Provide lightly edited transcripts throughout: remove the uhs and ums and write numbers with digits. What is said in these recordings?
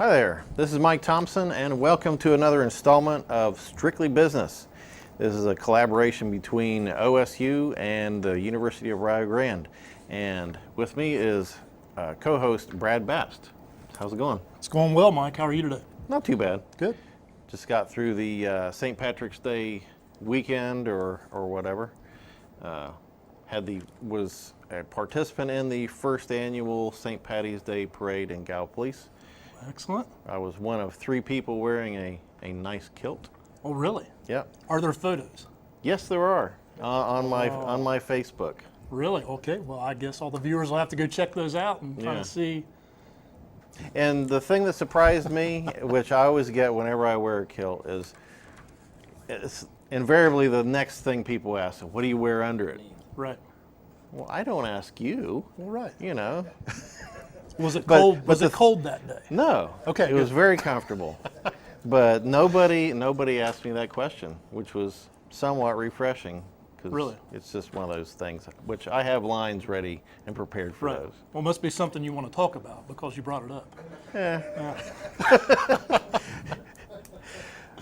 Hi there, this is Mike Thompson and welcome to another installment of Strictly Business. This is a collaboration between OSU and the University of Rio Grande. And with me is co-host Brad Bast. How's it going? It's going well, Mike. How are you today? Not too bad. Good. Just got through the St. Patrick's Day weekend or whatever. Was a participant in the first annual St. Patty's Day parade in Gallipolis. Excellent. I was one of 3 people wearing a nice kilt. Oh, really? Yeah. Are there photos? Yes, there are on my Facebook. Really? Okay. Well, I guess all the viewers will have to go check those out and kind of see. And the thing that surprised me, which I always get whenever I wear a kilt, is it's invariably the next thing people ask, what do you wear under it? Right. Well, I don't ask you. Well, right. You know. Was it cold? Was it cold that day? No. Okay. It was very comfortable. But nobody asked me that question, which was somewhat refreshing. Really? It's just one of those things, which I have lines ready and prepared for those. Well, it must be something you want to talk about because you brought it up. Yeah.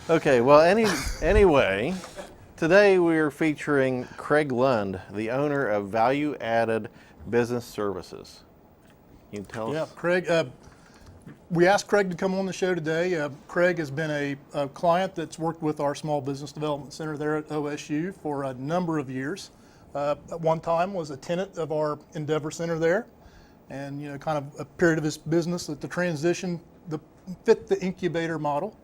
Okay, well, anyway, today we're featuring Craig Lund, the owner of Value Added Business Services. Can you tell us? Yeah, Craig. We asked Craig to come on the show today. Craig has been a client that's worked with our Small Business Development Center there at OSU for a number of years. At one time was a tenant of our Endeavor Center there, and kind of a period of his business that the transition fit the incubator model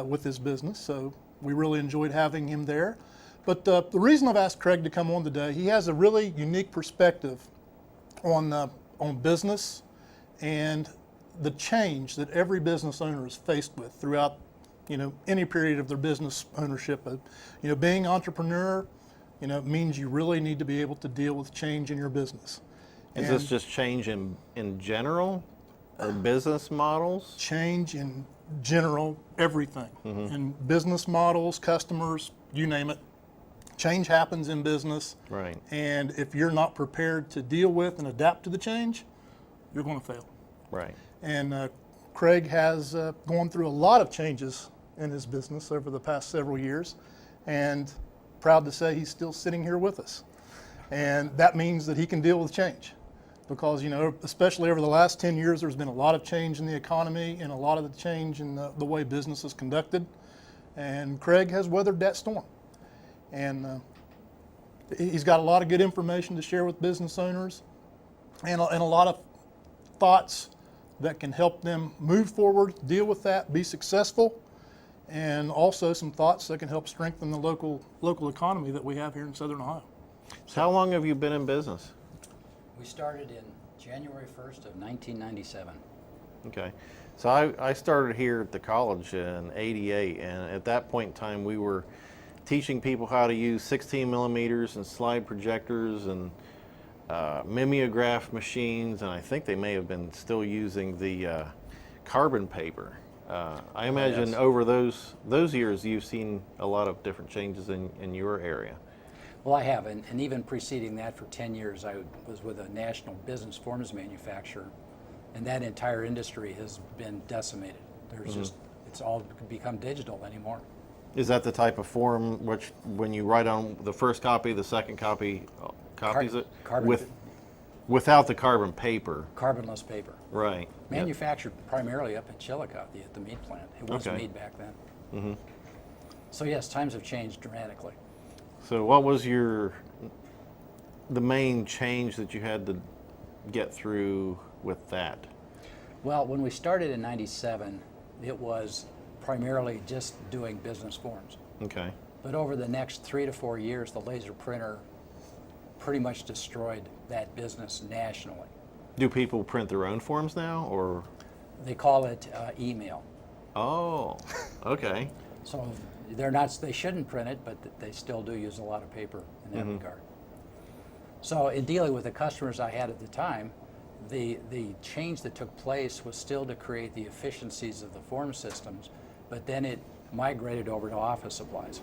with his business. So we really enjoyed having him there. But the reason I've asked Craig to come on today, he has a really unique perspective on business and the change that every business owner is faced with throughout, any period of their business ownership. Being entrepreneur, means you really need to be able to deal with change in your business. Is this just change in general, or business models? Change in general, everything. In business models, customers, you name it. Change happens in business. Right. And if you're not prepared to deal with and adapt to the change, you're going to fail. Right. And Craig has gone through a lot of changes in his business over the past several years, and proud to say he's still sitting here with us. And that means that he can deal with change because, especially over the last 10 years, there's been a lot of change in the economy and a lot of the change in the way business is conducted. And Craig has weathered that storm. And he's got a lot of good information to share with business owners and a lot of thoughts that can help them move forward, deal with that, be successful, and also some thoughts that can help strengthen the local economy that we have here in Southern Ohio. So how long have you been in business? We started in January 1st of 1997. Okay. So I started here at the college in '88, and at that point in time we were teaching people how to use 16 millimeters and slide projectors and mimeograph machines, and I think they may have been still using the carbon paper. I imagine over those years you've seen a lot of different changes in your area. Well, I have, and even preceding that for 10 years I was with a national business forms manufacturer, and that entire industry has been decimated. There's it's all become digital anymore. Is that the type of form which, when you write on the first copy, the second copy copies it? Without the carbon paper. Carbonless paper. Right. Manufactured primarily up in Chillicothe at the meat plant. It was meat back then. So yes, times have changed dramatically. So what was the main change that you had to get through with that? Well, when we started in '97, it was primarily just doing business forms. Okay. But over the next 3 to 4 years, the laser printer pretty much destroyed that business nationally. Do people print their own forms now, or? They call it email. Oh, okay. So they shouldn't print it, but they still do use a lot of paper in that regard. So in dealing with the customers I had at the time, the change that took place was still to create the efficiencies of the form systems, but then it migrated over to office supplies.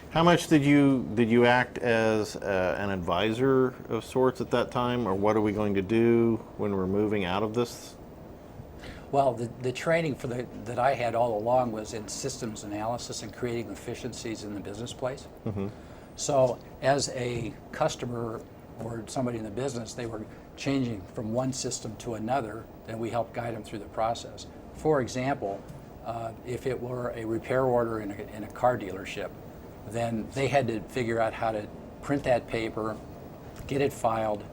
How much did you act as an advisor of sorts at that time, or what are we going to do when we're moving out of this? Well, the training that I had all along was in systems analysis and creating efficiencies in the business place. So as a customer or somebody in the business, they were changing from one system to another, then we helped guide them through the process. For example, if it were a repair order in a car dealership, then they had to figure out how to print that paper, get it filed,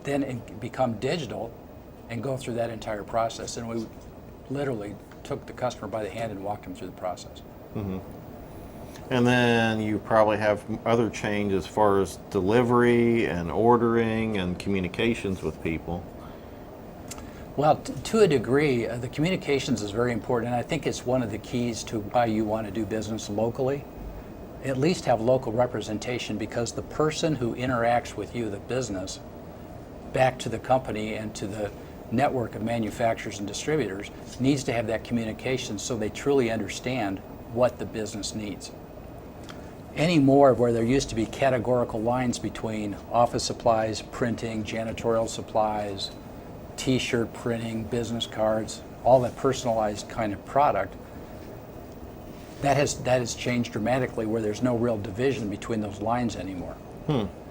then it become digital, and go through that entire process. And we literally took the customer by the hand and walked them through the process. And then you probably have other change as far as delivery and ordering and communications with people. Well, to a degree, the communications is very important, and I think it's one of the keys to why you want to do business locally. At least have local representation, because the person who interacts with you, the business, back to the company and to the network of manufacturers and distributors, needs to have that communication so they truly understand what the business needs. Anymore, where there used to be categorical lines between office supplies, printing, janitorial supplies, t-shirt printing, business cards, all that personalized kind of product, that has changed dramatically, where there's no real division between those lines anymore.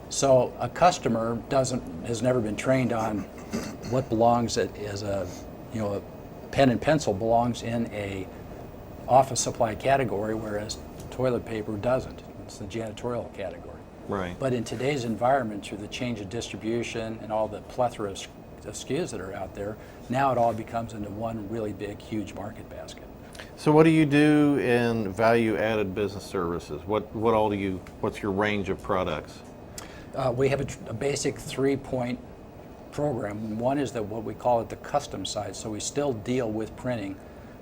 So a customer has never been trained on what belongs as a pen and pencil belongs in a office supply category, whereas toilet paper doesn't. It's the janitorial category. Right. But in today's environment, through the change of distribution and all the plethora of SKUs that are out there, now it all becomes into one really big, huge market basket. So what do you do in value-added business services? What's your range of products? We have a basic 3-point program. One is what we call it the custom side. So we still deal with printing,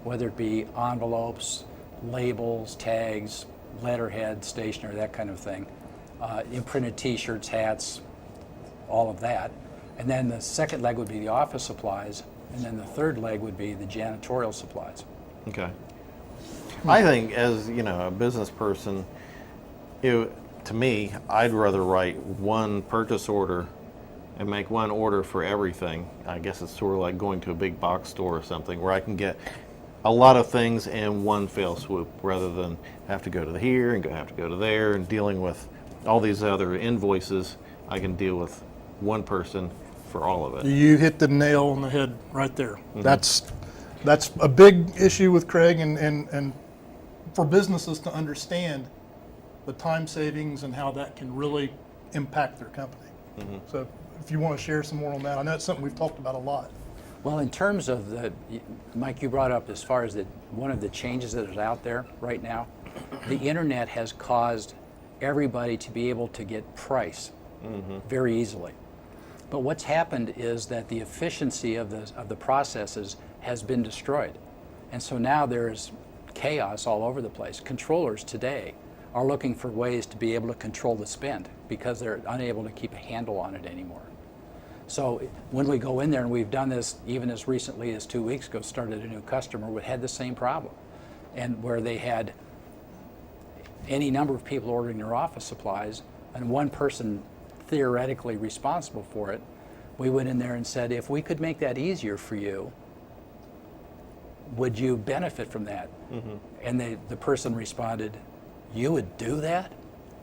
whether it be envelopes, labels, tags, letterhead, stationery, that kind of thing. Imprinted t-shirts, hats, all of that. And then the second leg would be the office supplies, and then the third leg would be the janitorial supplies. Okay. I think, as a business person, to me, I'd rather write one purchase order and make one order for everything. I guess it's sort of like going to a big box store or something, where I can get a lot of things in one fell swoop, rather than have to go to here and have to go to there and dealing with all these other invoices. I can deal with one person for all of it. You hit the nail on the head right there. That's a big issue with Craig, and for businesses to understand the time savings and how that can really impact their company. So if you want to share some more on that, I know it's something we've talked about a lot. Well, in terms of Mike, you brought up as far as one of the changes that is out there right now, the internet has caused everybody to be able to get price very easily. But what's happened is that the efficiency of the processes has been destroyed. And so now there's chaos all over the place. Controllers today are looking for ways to be able to control the spend, because they're unable to keep a handle on it anymore. So when we go in there, and we've done this even as recently as 2 weeks ago, started a new customer who had the same problem, and where they had any number of people ordering their office supplies and one person theoretically responsible for it. We went in there and said, if we could make that easier for you, would you benefit from that? And the person responded, you would do that?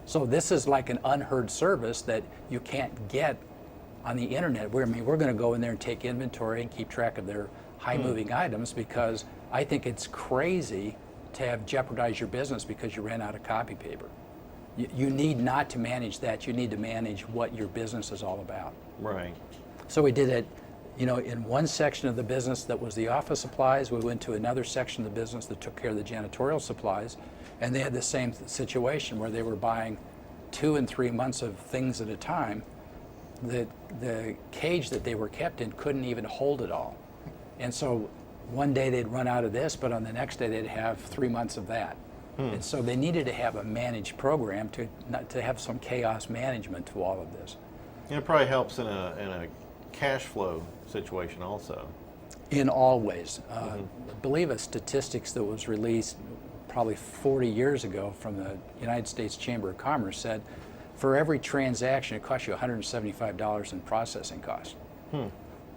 So this is like an unheard service that you can't get on the internet. We're going to go in there and take inventory and keep track of their high moving items, because I think it's crazy to have jeopardized your business because you ran out of copy paper. You need not to manage that. You need to manage what your business is all about. Right. So we did it, in one section of the business that was the office supplies. We went to another section of the business that took care of the janitorial supplies, and they had the same situation where they were buying 2 and 3 months of things at a time. The cage that they were kept in couldn't even hold it all. And so one day they'd run out of this, but on the next day they'd have 3 months of that. And so they needed to have a managed program to have some chaos management to all of this. And it probably helps in a cash flow situation also. In all ways. I believe a statistics that was released probably 40 years ago from the United States Chamber of Commerce said, for every transaction, it costs you $175 in processing costs.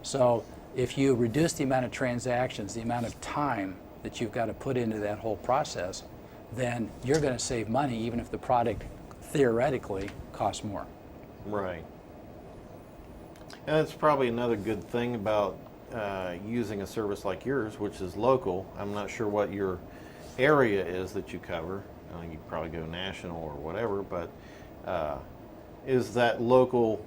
So if you reduce the amount of transactions, the amount of time that you've got to put into that whole process, then you're going to save money even if the product theoretically costs more. Right. And that's probably another good thing about using a service like yours, which is local. I'm not sure what your area is that you cover. You probably go national or whatever, but is that local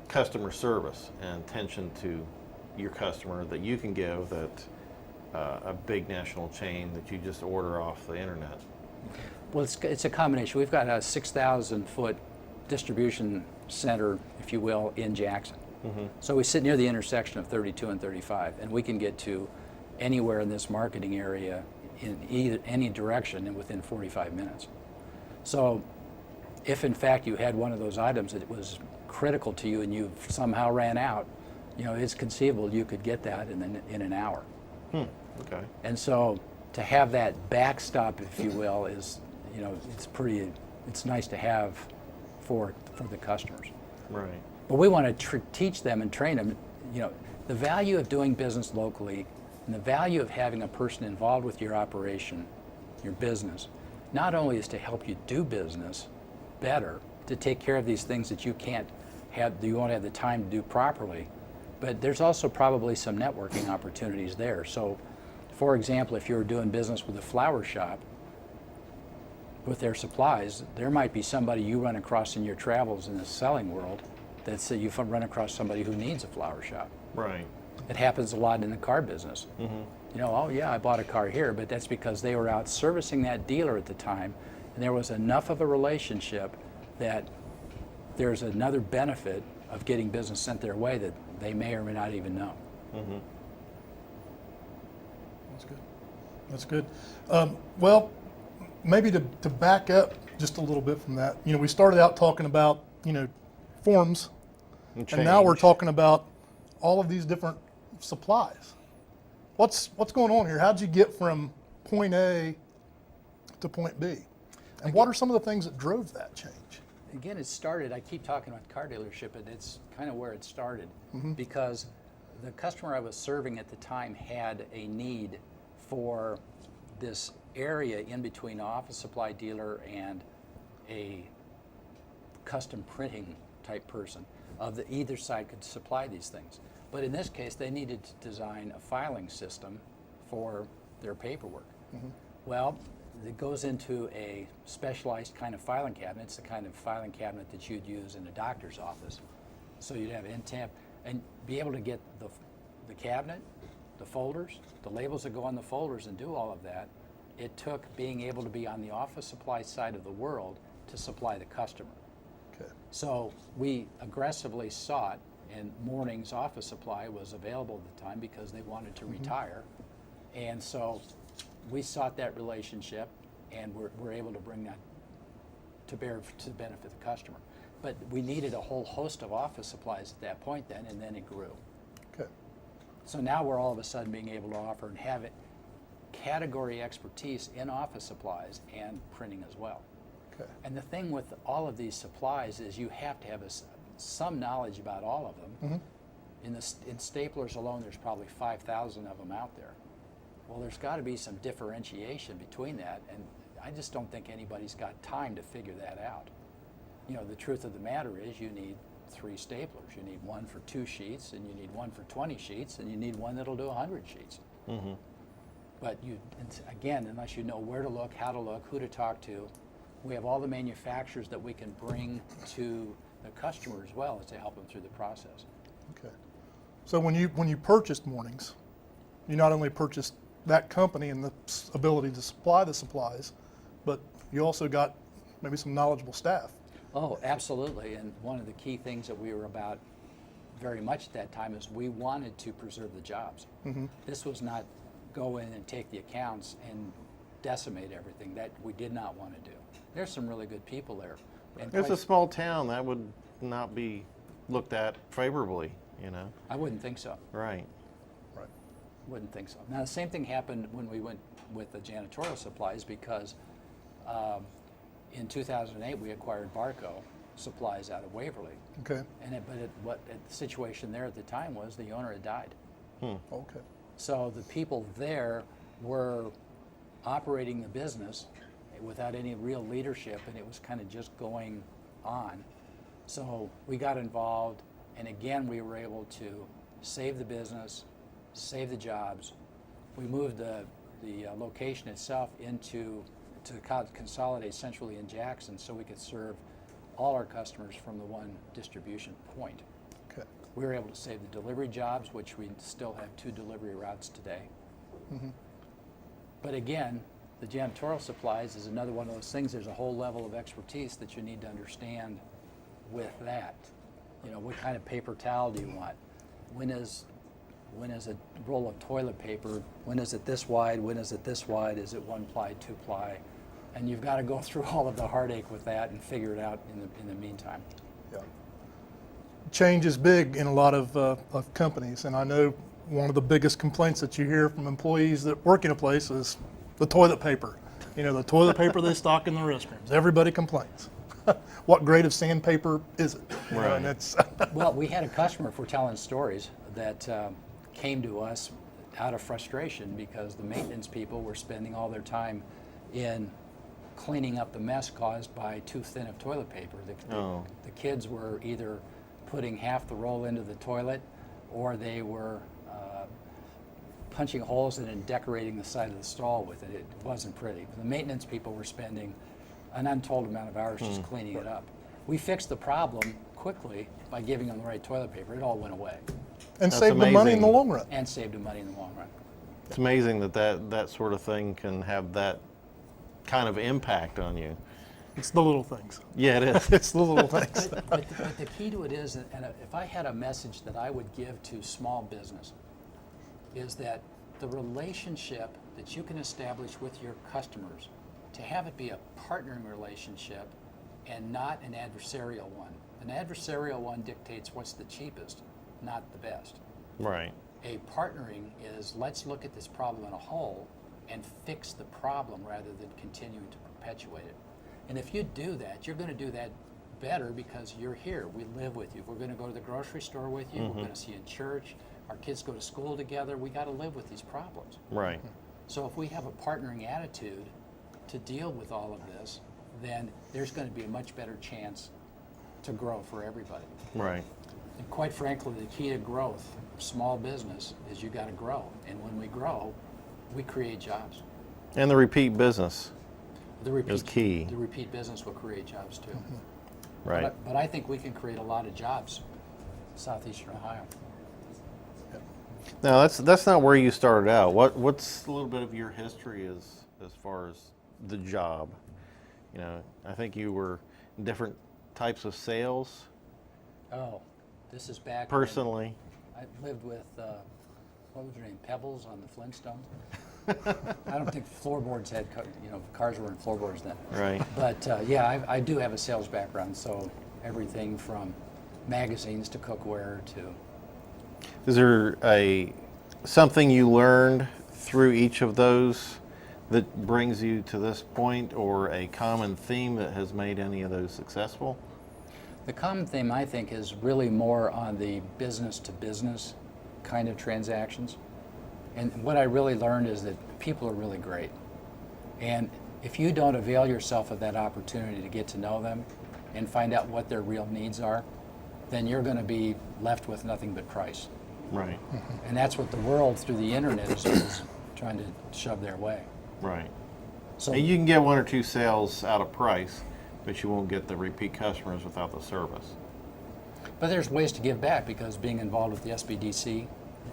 customer service and attention to your customer that you can give that a big national chain that you just order off the internet? Well, it's a combination. We've got a 6,000-foot distribution center, if you will, in Jackson. So we sit near the intersection of 32 and 35, and we can get to anywhere in this marketing area in any direction and within 45 minutes. So if in fact you had one of those items that was critical to you and you somehow ran out, it's conceivable you could get that in an hour. Okay. And so to have that backstop, if you will, is, it's nice to have for the customers. Right. But we want to teach them and train them, the value of doing business locally and the value of having a person involved with your operation, your business, not only is to help you do business better, to take care of these things that you won't have the time to do properly, but there's also probably some networking opportunities there. So, for example, if you're doing business with a flower shop, with their supplies, there might be somebody you run across in your travels in the selling world that's you've run across somebody who needs a flower shop. Right. It happens a lot in the car business. Oh yeah, I bought a car here, but that's because they were out servicing that dealer at the time, and there was enough of a relationship that there's another benefit of getting business sent their way that they may or may not even know. That's good. Well, maybe to back up just a little bit from that, we started out talking about, forms, and now we're talking about all of these different supplies. What's going on here? How'd you get from point A to point B? And what are some of the things that drove that change? Again, it started, I keep talking about car dealership, but it's kind of where it started because the customer I was serving at the time had a need for this area in between an office supply dealer and a custom printing type person of either side could supply these things. But in this case, they needed to design a filing system for their paperwork. Well, it goes into a specialized kind of filing cabinet. It's the kind of filing cabinet that you'd use in a doctor's office. So you'd have in-temp and be able to get the cabinet, the folders, the labels that go on the folders and do all of that. It took being able to be on the office supply side of the world to supply the customer. Okay. So we aggressively sought, and Morning's Office Supply was available at the time because they wanted to retire. And so we sought that relationship, and we're able to bring that to bear to benefit the customer. But we needed a whole host of office supplies at that point then, and then it grew. Okay. So now we're all of a sudden being able to offer and have it category expertise in office supplies and printing as well. Okay. And the thing with all of these supplies is you have to have some knowledge about all of them. In staplers alone, there's probably 5,000 of them out there. Well, there's got to be some differentiation between that, and I just don't think anybody's got time to figure that out. The truth of the matter is you need 3 staplers. You need one for 2 sheets, and you need one for 20 sheets, and you need one that'll do 100 sheets. But again, unless you know where to look, how to look, who to talk to, we have all the manufacturers that we can bring to the customer as well as to help them through the process. Okay. So when you purchased Mornings, you not only purchased that company and the ability to supply the supplies, but you also got maybe some knowledgeable staff. Oh, absolutely. And one of the key things that we were about very much at that time is we wanted to preserve the jobs. This was not go in and take the accounts and decimate everything. That we did not want to do. There's some really good people there. And It's a small town. That would not be looked at favorably, I wouldn't think so. Right. Right. Wouldn't think so. Now, the same thing happened when we went with the janitorial supplies because in 2008 we acquired Barco, supplies out of Waverly. Okay. The situation there at the time was the owner had died. Okay. So the people there were operating the business without any real leadership, and it was kind of just going on. So we got involved, and again, we were able to save the business, save the jobs. We moved the location itself to consolidate centrally in Jackson so we could serve all our customers from the one distribution point. Okay. We were able to save the delivery jobs, which we still have 2 delivery routes today. But again, the janitorial supplies is another one of those things. There's a whole level of expertise that you need to understand with that. You know, what kind of paper towel do you want? When is a roll of toilet paper, when is it this wide, when is it this wide, is it 1 ply, 2 ply? And you've got to go through all of the heartache with that and figure it out in the meantime. Yeah. Change is big in a lot of companies, and I know one of the biggest complaints that you hear from employees that work in a place is the toilet paper. You know, the toilet paper they stock in the restrooms. Everybody complains. What grade of sandpaper is it? You know, Right. and it's Well, we had a customer, if we're telling stories, that came to us out of frustration because the maintenance people were spending all their time in cleaning up the mess caused by too thin of toilet paper. The kids were either putting half the roll into the toilet, or they were punching holes in it and decorating the side of the stall with it. It wasn't pretty. The maintenance people were spending an untold amount of hours just cleaning it up. We fixed the problem quickly by giving them the right toilet paper. It all went away and That's save the money in the amazing. long run. and saved them money in the long run. It's amazing that sort of thing can have that kind of impact on you. It's the little things. Yeah, it is. It's the little things. But the key to it is, and if I had a message that I would give to small business, is that the relationship that you can establish with your customers, to have it be a partnering relationship and not an adversarial one. An adversarial one dictates what's the cheapest, not the best. Right. A partnering is, let's look at this problem in a whole and fix the problem rather than continuing to perpetuate it. And if you do that, you're going to do that better because you're here. We live with you. We're going to go to the grocery store with you. We're going to see you in church. Our kids go to school together. We got to live with these problems. Right. So if we have a partnering attitude to deal with all of this, then there's going to be a much better chance to grow for everybody. Right. And quite frankly, the key to growth of small business is you got to grow. And when we grow, we create jobs. And the repeat business. The repeat is key. The repeat business will create jobs too. Right. But I think we can create a lot of jobs in southeastern Ohio. Now that's not where you started out. What's a little bit of your history as far as the job? You know, I think you were in different types of sales Oh, this is back when personally. I lived with, what was her name, Pebbles on the Flintstones? I don't think floorboards had, cars were in floorboards then. Right. But yeah, I do have a sales background, so everything from magazines to cookware to, Is there something you learned through each of those that brings you to this point, or a common theme that has made any of those successful? the common theme I think is really more on the business to business kind of transactions. And what I really learned is that people are really great. And if you don't avail yourself of that opportunity to get to know them and find out what their real needs are, then you're going to be left with nothing but price. Right. And that's what the world through the internet is trying to shove their way. Right. So And you can get one or two sales out of price, but you won't get the repeat customers without the service. but there's ways to give back, because being involved with the SBDC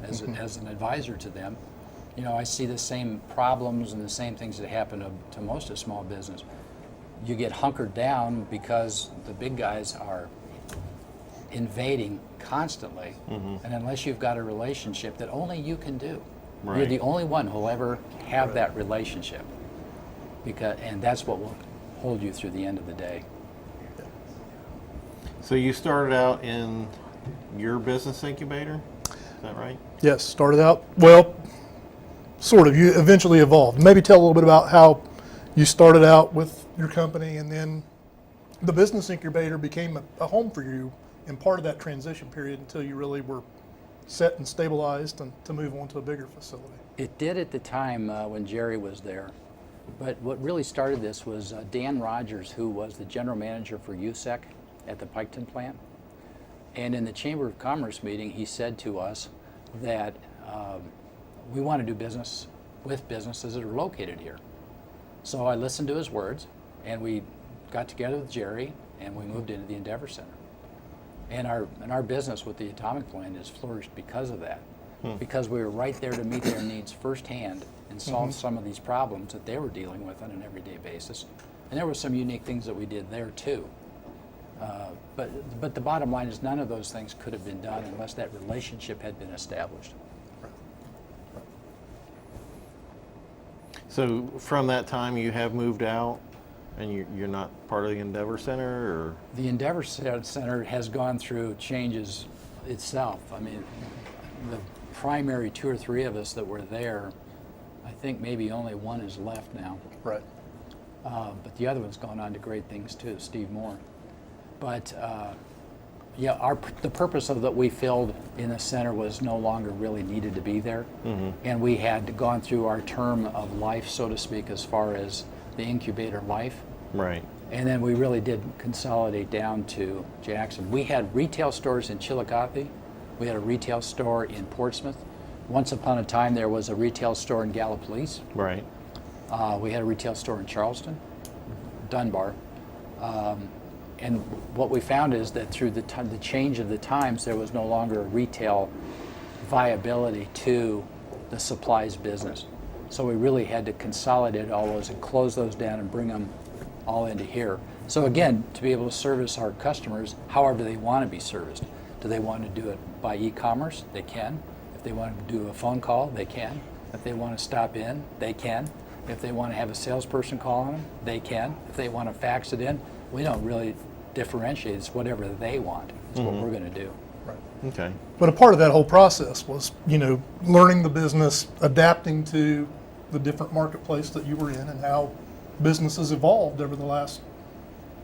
as an advisor to them, I see the same problems and the same things that happen to most of small business. You get hunkered down because the big guys are invading constantly, and unless you've got a relationship that only you can do, you're Right. the only one who'll ever have that relationship, and that's what will hold you through the end of the day. So you started out in your business incubator, is that right? Yes, started out, well, sort of. You eventually evolved. Maybe tell a little bit about how you started out with your company and then the business incubator became a home for you in part of that transition period until you really were set and stabilized and to move on to a bigger facility. It did at the time when Jerry was there. But what really started this was Dan Rogers, who was the general manager for USEC at the Piketon plant. And in the Chamber of Commerce meeting, he said to us that we want to do business with businesses that are located here. So I listened to his words, and we got together with Jerry, and we moved into the Endeavor Center. And our business with the atomic plant has flourished because of that, because we were right there to meet their needs firsthand and solve some of these problems that they were dealing with on an everyday basis. And there were some unique things that we did there too. But the bottom line is none of those things could have been done unless that relationship had been established. So from that time, you have moved out, and you're not part of the Endeavor Center, or? The Endeavor Center has gone through changes itself. I mean, the primary 2 or 3 of us that were there, I think maybe only one is left now. Right. But the other one's gone on to great things too, Steve Moore. But yeah, the purpose of that we filled in the center was no longer really needed to be there. And we had gone through our term of life, so to speak, as far as the incubator life. Right. And then we really did consolidate down to Jackson. We had retail stores in Chillicothe. We had a retail store in Portsmouth. Once upon a time, there was a retail store in Gallipolis. Right. We had a retail store in Charleston, Dunbar. And what we found is that through the change of the times, there was no longer a retail viability to the supplies business. So we really had to consolidate all those and close those down and bring them all into here. So again, to be able to service our customers however they want to be serviced. Do they want to do it by e-commerce? They can. If they want to do a phone call, they can. If they want to stop in, they can. If they want to have a salesperson call on them, they can. If they want to fax it in, we don't really differentiate. It's whatever they want. It's what we're going to do. Right. Okay. But a part of that whole process was, learning the business, adapting to the different marketplace that you were in and how businesses evolved over the last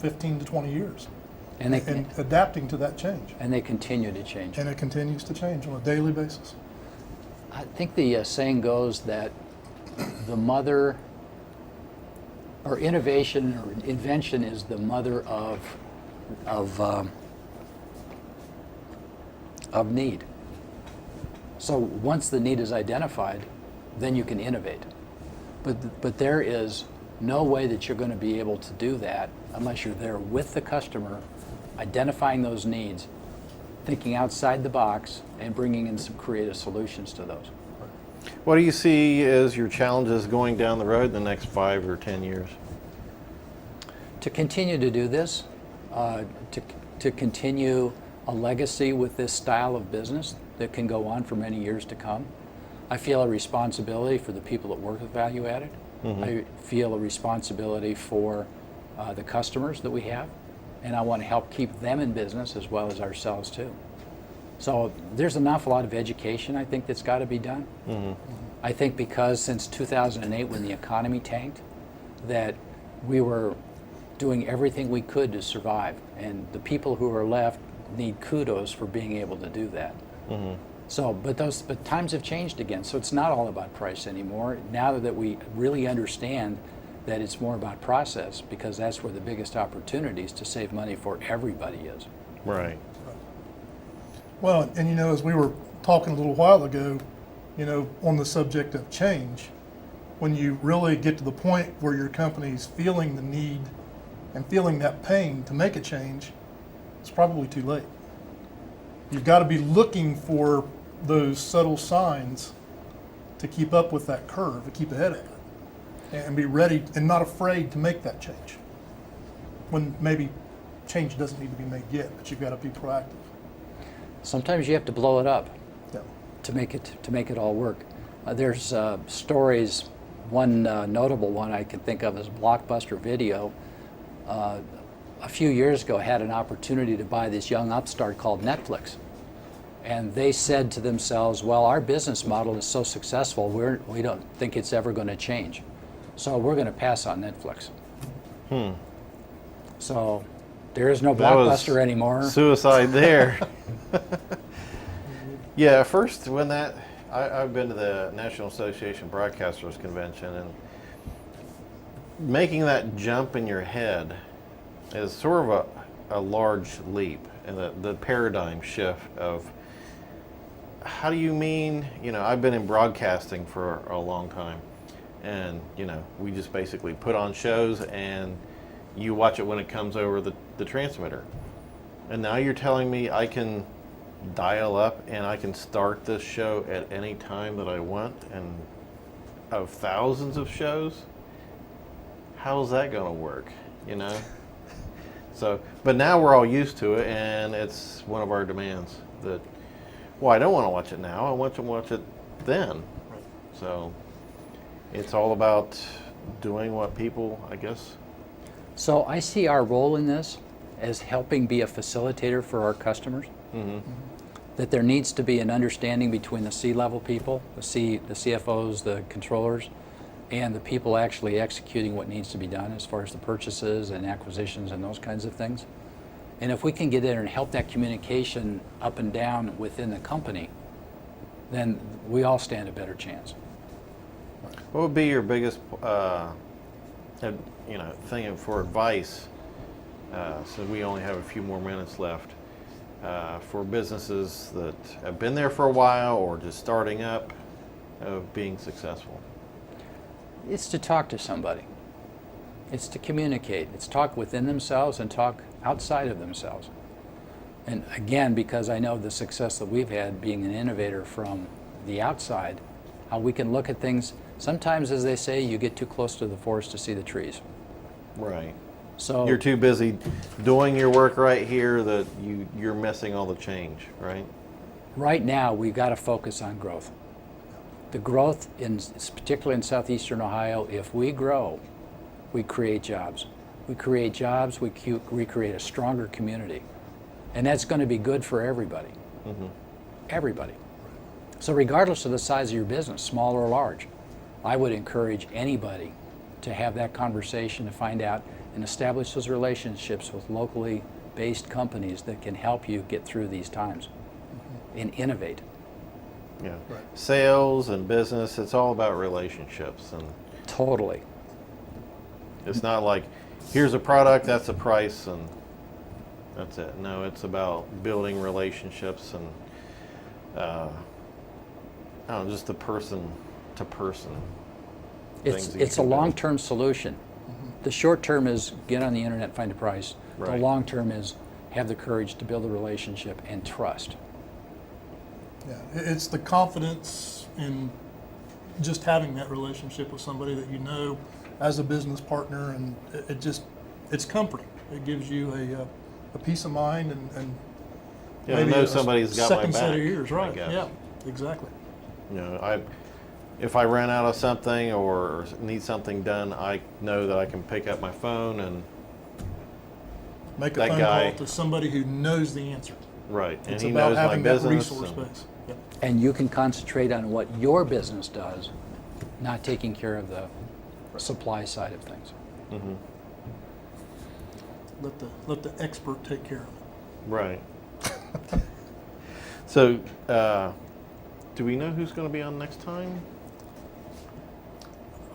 15 to 20 years. And Adapting to that change. And they continue to change. And it continues to change on a daily basis. I think the saying goes that the mother, or innovation or invention is the mother of need. So once the need is identified, then you can innovate. But there is no way that you're going to be able to do that unless you're there with the customer, identifying those needs, thinking outside the box, and bringing in some creative solutions to those. What do you see as your challenges going down the road the next 5 or 10 years? To continue to do this, to continue a legacy with this style of business that can go on for many years to come. I feel a responsibility for the people that work with value added. I feel a responsibility for the customers that we have, and I want to help keep them in business as well as ourselves too. So there's an awful lot of education I think that's got to be done. I think because since 2008 when the economy tanked, that we were doing everything we could to survive, and the people who are left need kudos for being able to do that. So, but times have changed again. So it's not all about price anymore. Now that we really understand that it's more about process, because that's where the biggest opportunities to save money for everybody is. Right. Well, and as we were talking a little while ago, on the subject of change, when you really get to the point where your company's feeling the need and feeling that pain to make a change, it's probably too late. You've got to be looking for those subtle signs to keep up with that curve, to keep ahead of it, and be ready and not afraid to make that change. When maybe change doesn't need to be made yet, but you've got to be proactive. Sometimes you have to blow it up Yeah. to make it all work. There's stories. One notable one I can think of is Blockbuster Video. A few years ago, had an opportunity to buy this young upstart called Netflix, and they said to themselves, "Well, our business model is so successful, we don't think it's ever going to change, so we're going to pass on Netflix." So There is no That was Blockbuster anymore. Suicide there. Yeah, first when I've been to the National Association Broadcasters Convention, and making that jump in your head is sort of a large leap, and the paradigm shift of how do you mean, I've been in broadcasting for a long time, and, we just basically put on shows and you watch it when it comes over the transmitter. And now you're telling me I can dial up and I can start this show at any time that I want, and of thousands of shows? How's that going to work, So, but now we're all used to it, and it's one of our demands that, well, I don't want to watch it now, I want to watch it then. So it's all about doing what people, I guess. So I see our role in this as helping be a facilitator for our customers. That there needs to be an understanding between the C-level people, the CFOs, the controllers, and the people actually executing what needs to be done as far as the purchases and acquisitions and those kinds of things. And if we can get in and help that communication up and down within the company, then we all stand a better chance. What would be your biggest, thing for advice? So we only have a few more minutes left. For businesses that have been there for a while or just starting up, of being successful? It's to talk to somebody. It's to communicate. It's talk within themselves and talk outside of themselves. And again, because I know the success that we've had being an innovator from the outside, how we can look at things. Sometimes, as they say, you get too close to the forest to see the trees. Right. So You're too busy doing your work right here that you're missing all the change, right? right now, we've got to focus on growth. The growth, particularly in southeastern Ohio, if we grow, we create jobs. We create jobs, we create a stronger community. And that's going to be good for everybody. Mm-hmm. Everybody. So regardless of the size of your business, small or large, I would encourage anybody to have that conversation to find out and establish those relationships with locally based companies that can help you get through these times and innovate. Yeah. Right. Sales and business, it's all about relationships, and Totally. it's not like here's a product, that's a price, and that's it. No, it's about building relationships and I don't know, just the person to person. things that you It's a can do. long-term solution. The short term is get on the internet, find a price. Right. The long term is have the courage to build a relationship and trust. Yeah, it's the confidence in just having that relationship with somebody that you know as a business partner, and it's comforting. It gives you a peace of mind and Yeah, I maybe know a somebody's got my second set of back, ears, I right? guess. Yeah, exactly. If I ran out of something or need something done, I know that I can pick up my phone and Make a That phone guy- call to somebody who knows the answer. right, and It's he about knows my having that business. resource and- base. Yep. And you can concentrate on what your business does, not taking care of the supply side of things. Mhm. Let the expert take care of it. Right. So, do we know who's going to be on next time?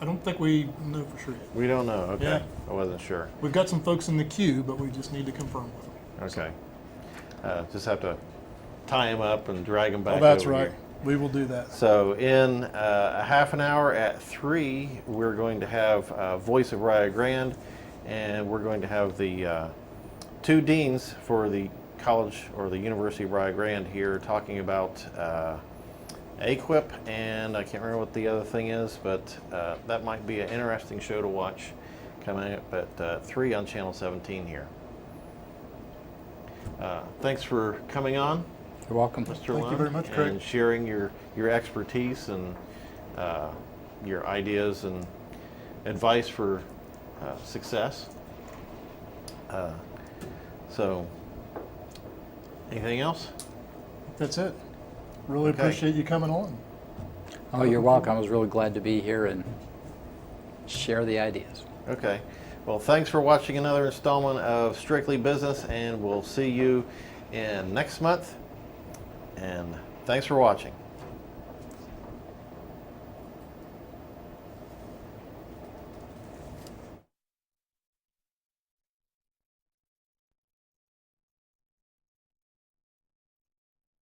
I don't think we know for sure yet. We don't know. Okay, Yeah. I wasn't sure. We've got some folks in the queue, but we just need to confirm with them. Okay, just have to tie him up and drag him back. Oh, that's over right. here. We will do that. So in a half an hour at 3, we're going to have Voice of Rio Grande, and we're going to have the 2 deans for the college or the University of Rio Grande here talking about AQUIP, and I can't remember what the other thing is, but that might be an interesting show to watch coming up at 3 on Channel 17 here. Thanks for coming on, You're welcome. Mr. Thank you Lund, very much, Craig. and sharing your expertise and your ideas and advice for success. So, anything else? That's it. Really Okay. appreciate you coming on. Oh, you're welcome. I was really glad to be here and share the ideas. Okay. Well, thanks for watching another installment of Strictly Business, and we'll see you in next month. And thanks for watching.